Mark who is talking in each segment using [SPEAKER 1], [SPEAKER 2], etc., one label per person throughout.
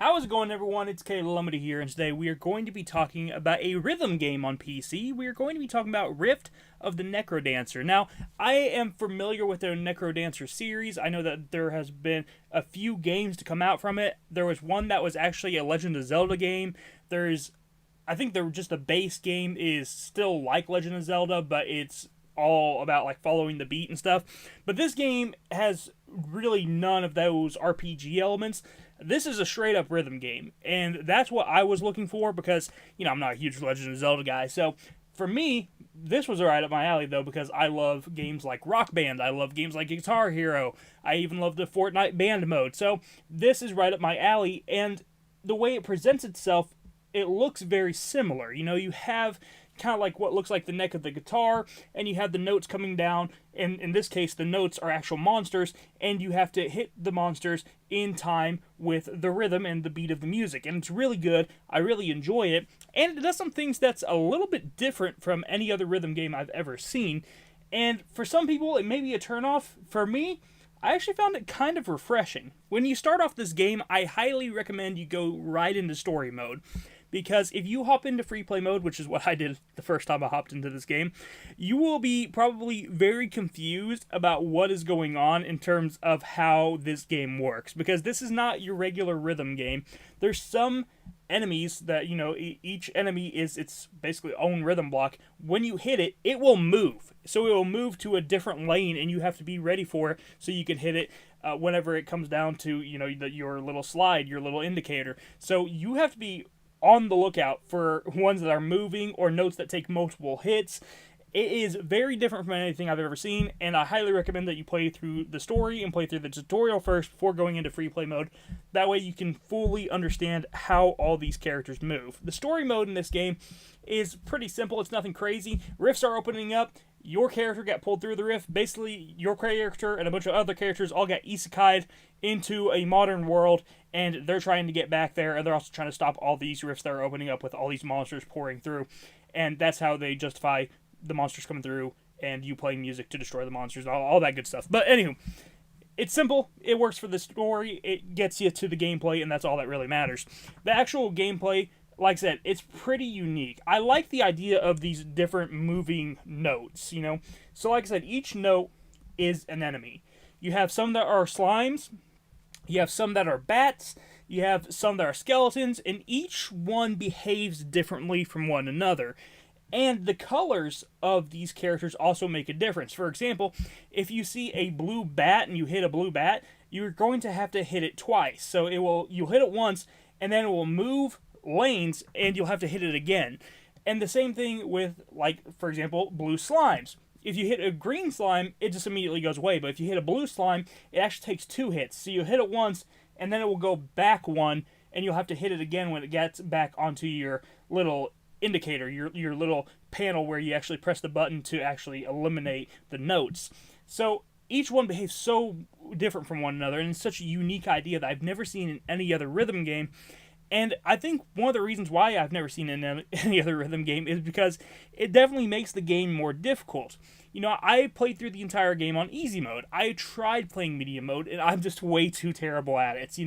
[SPEAKER 1] How's it going, everyone? It's Lumity here, and today we are going to be talking about a rhythm game on PC. We are going to be talking about Rift of the Necrodancer. Now, I am familiar with the Necrodancer series. I know that there has been a few games to come out from it. There was one that was actually a Legend of Zelda game. I think just the base game is still like Legend of Zelda, but it's all about like following the beat and stuff. But this game has really none of those RPG elements. This is a straight up rhythm game, and that's what I was looking for because, I'm not a huge Legend of Zelda guy. So for me, this was right up my alley though, because I love games like Rock Band, I love games like Guitar Hero, I even love the Fortnite band mode. So this is right up my alley, and the way it presents itself, it looks very similar. You have kind of like what looks like the neck of the guitar, and you have the notes coming down, and in this case the notes are actual monsters, and you have to hit the monsters in time with the rhythm and the beat of the music, and it's really good. I really enjoy it, and it does some things that's a little bit different from any other rhythm game I've ever seen, and for some people it may be a turnoff. For me, I actually found it kind of refreshing. When you start off this game, I highly recommend you go right into story mode, because if you hop into free play mode, which is what I did the first time I hopped into this game, you will be probably very confused about what is going on in terms of how this game works, because this is not your regular rhythm game. There's some enemies that, each enemy is its basically own rhythm block. When you hit it, it will move. So it will move to a different lane, and you have to be ready for it so you can hit it whenever it comes down to, your little slide, your little indicator. So you have to be on the lookout for ones that are moving or notes that take multiple hits. It is very different from anything I've ever seen, and I highly recommend that you play through the story and play through the tutorial first before going into free play mode. That way you can fully understand how all these characters move. The story mode in this game is pretty simple. It's nothing crazy. Rifts are opening up. Your character got pulled through the rift. Basically, your character and a bunch of other characters all got isekai'd into a modern world, and they're trying to get back there, and they're also trying to stop all these rifts that are opening up with all these monsters pouring through. And that's how they justify the monsters coming through and you playing music to destroy the monsters, all that good stuff. But anywho, it's simple, it works for the story, it gets you to the gameplay, and that's all that really matters. The actual gameplay, like I said, it's pretty unique. I like the idea of these different moving notes, So like I said, each note is an enemy. You have some that are slimes, you have some that are bats, you have some that are skeletons, and each one behaves differently from one another. And the colors of these characters also make a difference. For example, if you see a blue bat and you hit a blue bat, you're going to have to hit it twice. So you'll hit it once, and then it will move lanes, and you'll have to hit it again. And the same thing with, like, for example, blue slimes. If you hit a green slime, it just immediately goes away. But if you hit a blue slime, it actually takes 2 hits. So you hit it once, and then it will go back 1, and you'll have to hit it again when it gets back onto your little indicator, your little panel where you actually press the button to actually eliminate the notes. So each one behaves so different from one another, and it's such a unique idea that I've never seen in any other rhythm game. And I think one of the reasons why I've never seen it in any other rhythm game is because it definitely makes the game more difficult. I played through the entire game on easy mode. I tried playing medium mode, and I'm just way too terrible at it.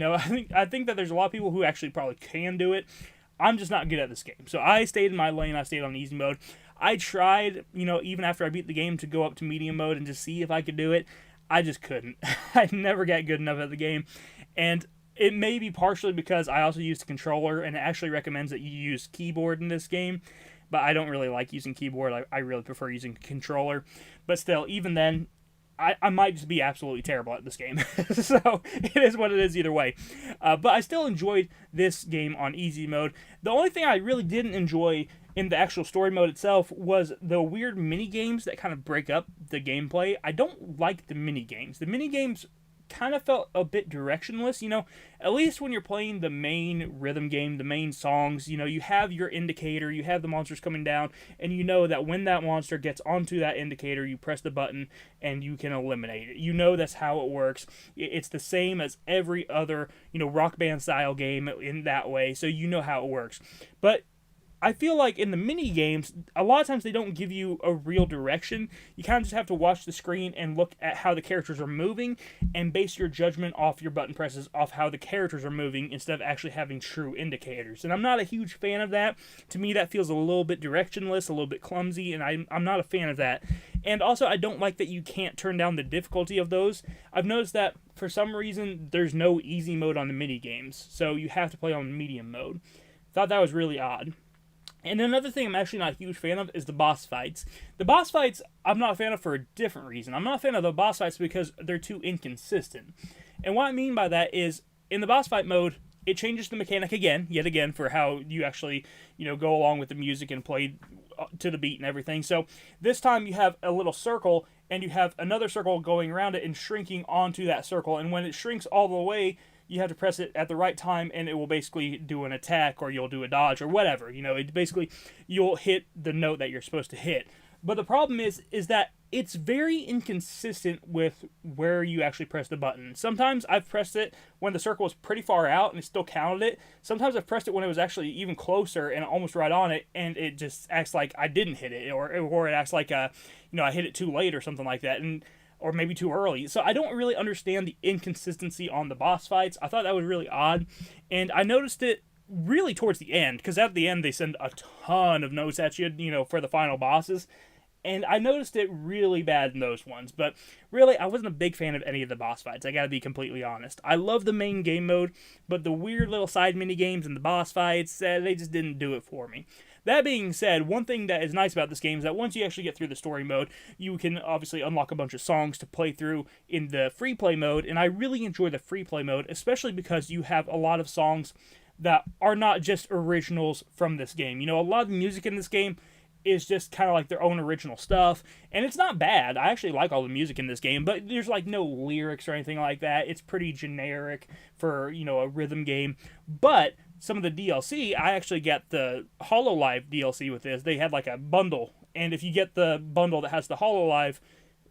[SPEAKER 1] I think that there's a lot of people who actually probably can do it. I'm just not good at this game. So I stayed in my lane. I stayed on easy mode. I tried, even after I beat the game, to go up to medium mode and just see if I could do it. I just couldn't. I never got good enough at the game. And it may be partially because I also used a controller, and it actually recommends that you use keyboard in this game. But I don't really like using keyboard. I really prefer using controller. But still, even then, I might just be absolutely terrible at this game. So it is what it is either way. But I still enjoyed this game on easy mode. The only thing I really didn't enjoy in the actual story mode itself was the weird mini games that kind of break up the gameplay. I don't like the mini games. The mini games kind of felt a bit directionless, at least when you're playing the main rhythm game, the main songs, you have your indicator, you have the monsters coming down, and you know that when that monster gets onto that indicator, you press the button and you can eliminate it. That's how it works. It's the same as every other, Rock Band style game in that way, so you know how it works. But I feel like in the mini games, a lot of times they don't give you a real direction. You kind of just have to watch the screen and look at how the characters are moving and base your judgment off your button presses off how the characters are moving instead of actually having true indicators. And I'm not a huge fan of that. To me, that feels a little bit directionless, a little bit clumsy, and I'm not a fan of that. And also, I don't like that you can't turn down the difficulty of those. I've noticed that for some reason, there's no easy mode on the mini games, so you have to play on medium mode. Thought that was really odd. And another thing I'm actually not a huge fan of is the boss fights. The boss fights, I'm not a fan of for a different reason. I'm not a fan of the boss fights because they're too inconsistent. And what I mean by that is, in the boss fight mode, it changes the mechanic yet again, for how you actually, go along with the music and play to the beat and everything. So this time you have a little circle, and you have another circle going around it and shrinking onto that circle. And when it shrinks all the way, you have to press it at the right time, and it will basically do an attack, or you'll do a dodge, or whatever. It basically, you'll hit the note that you're supposed to hit. But the problem is that it's very inconsistent with where you actually press the button. Sometimes I've pressed it when the circle was pretty far out, and it still counted it. Sometimes I've pressed it when it was actually even closer and almost right on it, and it just acts like I didn't hit it, or it acts like I hit it too late or something like that. Or maybe too early. So I don't really understand the inconsistency on the boss fights. I thought that was really odd. And I noticed it really towards the end, because at the end they send a ton of notes at you, for the final bosses. And I noticed it really bad in those ones. But really, I wasn't a big fan of any of the boss fights. I gotta be completely honest. I love the main game mode, but the weird little side mini games and the boss fights, they just didn't do it for me. That being said, one thing that is nice about this game is that once you actually get through the story mode, you can obviously unlock a bunch of songs to play through in the free play mode, and I really enjoy the free play mode, especially because you have a lot of songs that are not just originals from this game. A lot of the music in this game is just kind of like their own original stuff, and it's not bad. I actually like all the music in this game, but there's like no lyrics or anything like that. It's pretty generic for, a rhythm game. But some of the DLC, I actually get the HoloLive DLC with this. They had like a bundle, and if you get the bundle that has the HoloLive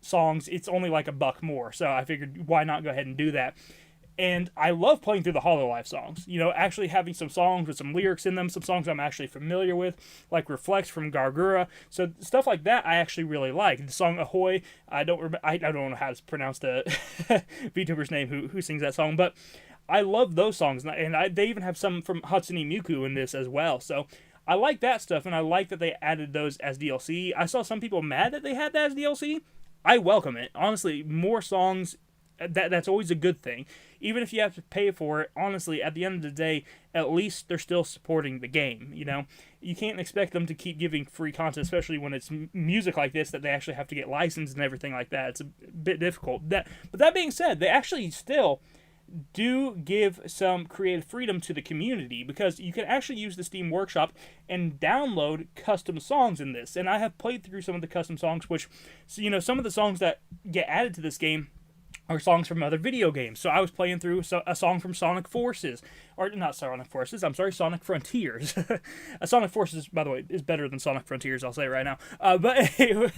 [SPEAKER 1] songs, it's only like $1 more. So I figured, why not go ahead and do that? And I love playing through the HoloLive songs. Actually having some songs with some lyrics in them, some songs I'm actually familiar with, like Reflex from Gargura. So stuff like that I actually really like. The song Ahoy, I don't know how to pronounce the VTuber's name who sings that song, but I love those songs. And they even have some from Hatsune Miku in this as well. So I like that stuff, and I like that they added those as DLC. I saw some people mad that they had that as DLC. I welcome it. Honestly, more songs, that's always a good thing. Even if you have to pay for it, honestly, at the end of the day, at least they're still supporting the game, You can't expect them to keep giving free content, especially when it's music like this that they actually have to get licensed and everything like that. It's a bit difficult. But that being said, they actually still do give some creative freedom to the community, because you can actually use the Steam Workshop and download custom songs in this. And I have played through some of the custom songs, which, some of the songs that get added to this game are songs from other video games. So I was playing through a song from Sonic Forces, or not Sonic Forces, I'm sorry, Sonic Frontiers. Sonic Forces, by the way, is better than Sonic Frontiers, I'll say it right now. But anyway,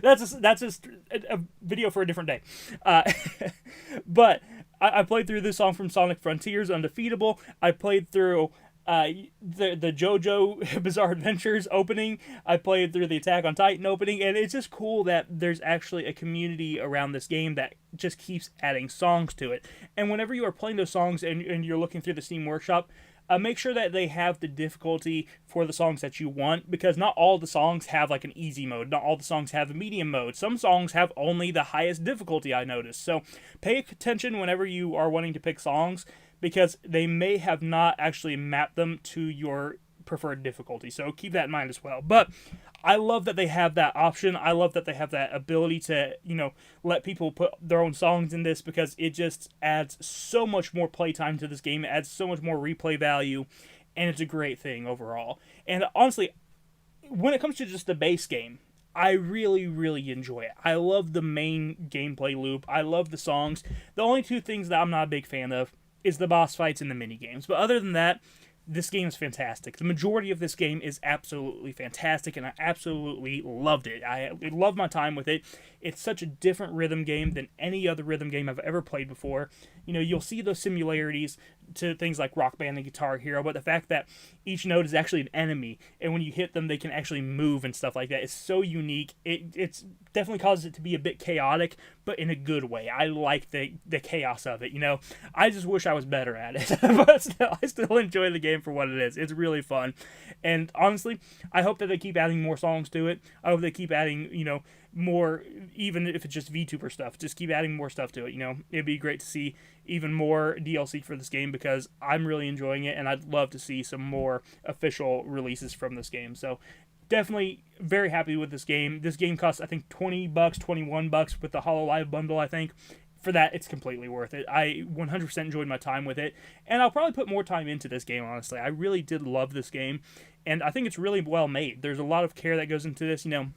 [SPEAKER 1] that's just a video for a different day. But I played through this song from Sonic Frontiers, Undefeatable. I played through the JoJo Bizarre Adventures opening. I played through the Attack on Titan opening, and it's just cool that there's actually a community around this game that just keeps adding songs to it. And whenever you are playing those songs and you're looking through the Steam Workshop, make sure that they have the difficulty for the songs that you want, because not all the songs have like an easy mode. Not all the songs have a medium mode. Some songs have only the highest difficulty, I noticed. So pay attention whenever you are wanting to pick songs, because they may have not actually mapped them to your preferred difficulty. So keep that in mind as well. But I love that they have that option. I love that they have that ability to, let people put their own songs in this, because it just adds so much more playtime to this game. It adds so much more replay value, and it's a great thing overall. And honestly, when it comes to just the base game, I really, really enjoy it. I love the main gameplay loop. I love the songs. The only two things that I'm not a big fan of is the boss fights and the mini games. But other than that, this game is fantastic. The majority of this game is absolutely fantastic, and I absolutely loved it. I love my time with it. It's such a different rhythm game than any other rhythm game I've ever played before. You'll see those similarities to things like Rock Band and Guitar Hero, but the fact that each note is actually an enemy, and when you hit them, they can actually move and stuff like that is so unique. It's definitely causes it to be a bit chaotic, but in a good way. I like the chaos of it, you know? I just wish I was better at it, but still, I still enjoy the game for what it is. It's really fun, and honestly, I hope that they keep adding more songs to it. I hope they keep adding, you know, more, even if it's just VTuber stuff, just keep adding more stuff to it, you know? It'd be great to see even more DLC for this game because I'm really enjoying it, and I'd love to see some more official releases from this game. So definitely very happy with this game. This game costs, I think, $20, $21 with the HoloLive bundle, I think. For that, it's completely worth it. I 100% enjoyed my time with it, and I'll probably put more time into this game, honestly. I really did love this game, and I think it's really well made. There's a lot of care that goes into this, you know.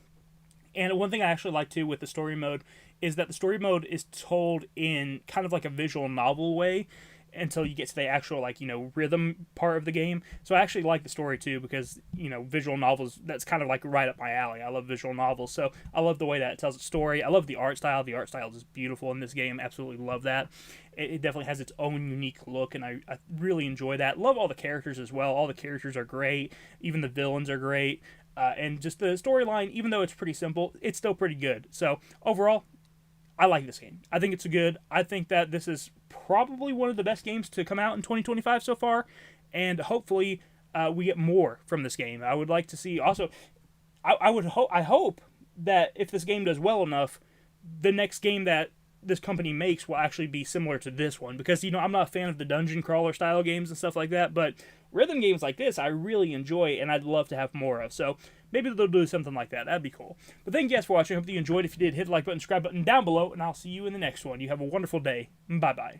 [SPEAKER 1] And one thing I actually like, too, with the story mode is that the story mode is told in kind of like a visual novel way until you get to the actual, like, you know, rhythm part of the game. So I actually like the story, too, because, you know, visual novels, that's kind of like right up my alley. I love visual novels, so I love the way that it tells a story. I love the art style. The art style is beautiful in this game. Absolutely love that. It definitely has its own unique look, and I really enjoy that. Love all the characters as well. All the characters are great. Even the villains are great. And just the storyline, even though it's pretty simple, it's still pretty good. So overall, I like this game. I think it's good. I think that this is probably one of the best games to come out in 2025 so far, and hopefully we get more from this game. I would like to see also. I hope that if this game does well enough, the next game that this company makes will actually be similar to this one, because, you know, I'm not a fan of the dungeon crawler style games and stuff like that, but rhythm games like this I really enjoy, and I'd love to have more of. So maybe they'll do something like that. That'd be cool. But thank you guys for watching. I hope you enjoyed. If you did, hit the like button, subscribe button down below, and I'll see you in the next one. You have a wonderful day. Bye bye.